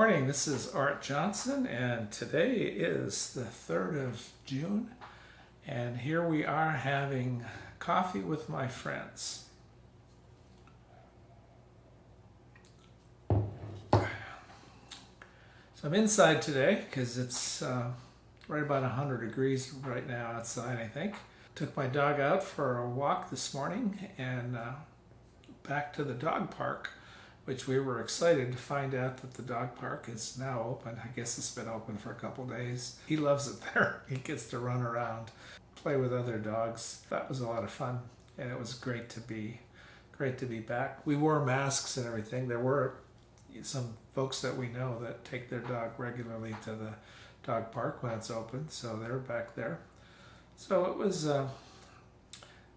morning, this is Art Johnson, and today is the 3rd of June, and here we are having coffee with my friends. So I'm inside today because it's right about 100 degrees right now outside, I think. Took my dog out for a walk this morning and back to the dog park, which we were excited to find out that the dog park is now open. I guess it's been open for a couple days. He loves it there. He gets to run around, play with other dogs. That was a lot of fun, and it was great to be back. We wore masks and everything. There were some folks that we know that take their dog regularly to the dog park when it's open, so they were back there. So it was,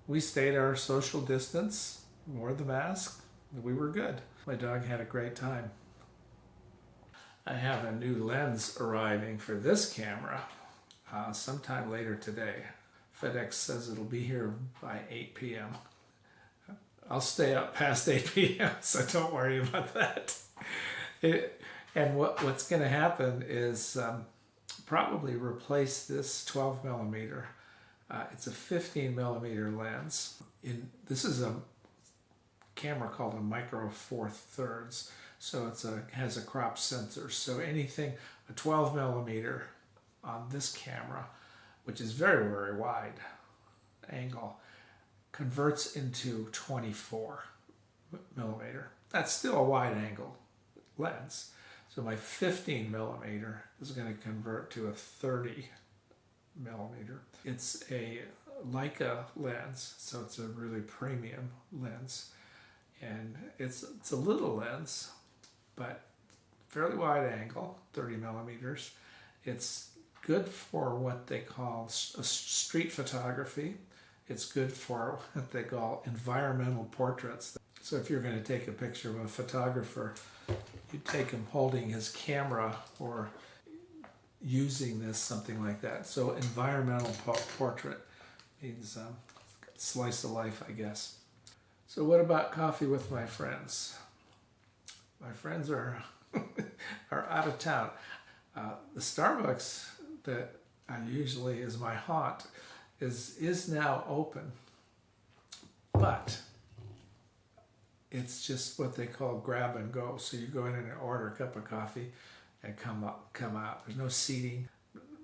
we stayed our social distance, wore the mask, we were good. My dog had a great time. I have a new lens arriving for this camera sometime later today. FedEx says it'll be here by 8 p.m. I'll stay up past 8 p.m., so don't worry about that. And what's going to happen is probably replace this 12 millimeter. It's a 15 millimeter lens. This is a camera called a Micro Four Thirds, so has a crop sensor. So anything, a 12 millimeter on this camera, which is very, very wide angle, converts into 24 millimeter. That's still a wide angle lens. So my 15 millimeter is going to convert to a 30 millimeter. It's a Leica lens, so it's a really premium lens. And it's a little lens, but fairly wide angle, 30 millimeters. It's good for what they call street photography. It's good for what they call environmental portraits. So if you're going to take a picture of a photographer, you take him holding his camera or using this, something like that. So environmental portrait means slice of life, I guess. So what about coffee with my friends? My friends are out of town. The Starbucks that usually is my haunt is now open, but it's just what they call grab and go. So you go in and order a cup of coffee and come out. There's no seating.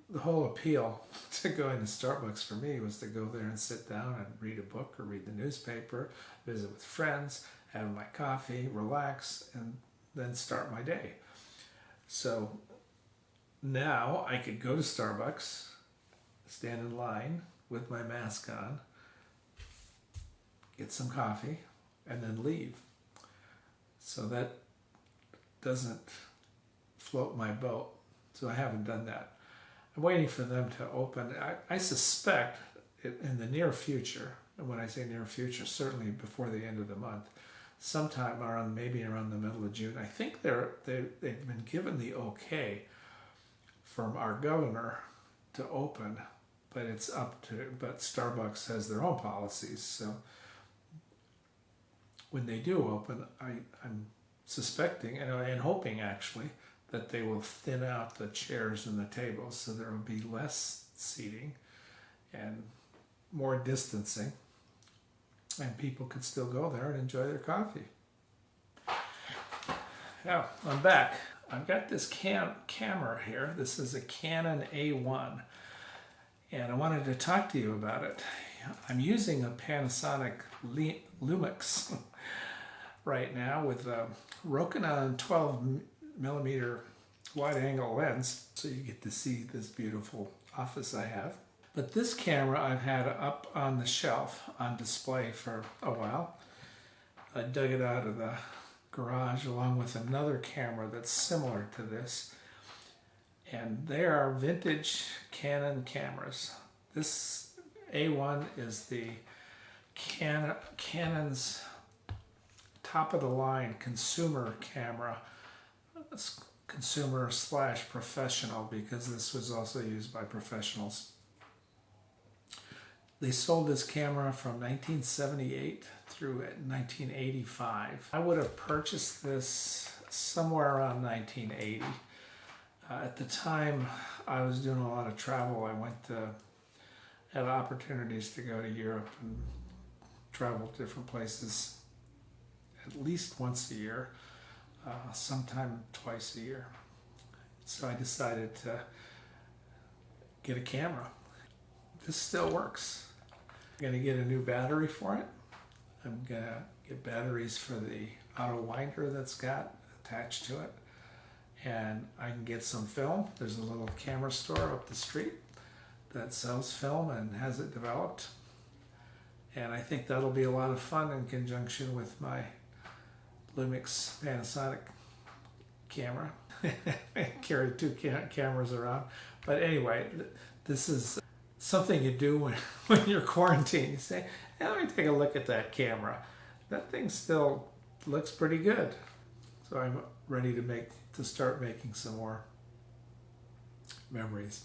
The whole appeal to going to Starbucks for me was to go there and sit down and read a book or read the newspaper, visit with friends, have my coffee, relax, and then start my day. So now I could go to Starbucks, stand in line with my mask on, get some coffee, and then leave. So that doesn't float my boat. So I haven't done that. I'm waiting for them to open. I suspect in the near future, and when I say near future, certainly before the end of the month, sometime maybe around the middle of June. I think they've been given the okay from our governor to open, but but Starbucks has their own policies. So when they do open, I'm suspecting and hoping actually that they will thin out the chairs and the tables so there will be less seating and more distancing, and people can still go there and enjoy their coffee. Now, I'm back. I've got this camera here. This is a Canon A1, and I wanted to talk to you about it. I'm using a Panasonic Lumix right now with a Rokinon 12 millimeter wide angle lens, so you get to see this beautiful office I have. But this camera I've had up on the shelf on display for a while. I dug it out of the garage along with another camera that's similar to this, and they are vintage Canon cameras. This A1 is the Canon's top of the line consumer camera. Consumer / professional, because this was also used by professionals. They sold this camera from 1978 through 1985. I would have purchased this somewhere around 1980. At the time, I was doing a lot of travel. I had opportunities to go to Europe and travel to different places at least once a year, sometime twice a year. So I decided to get a camera. This still works. I'm going to get a new battery for it. I'm going to get batteries for the auto winder that's got attached to it. And I can get some film. There's a little camera store up the street that sells film and has it developed. And I think that'll be a lot of fun in conjunction with my Lumix Panasonic camera. I carry two cameras around. But anyway, this is something you do when you're quarantined. You say, hey, let me take a look at that camera. That thing still looks pretty good. So I'm ready to start making some more memories.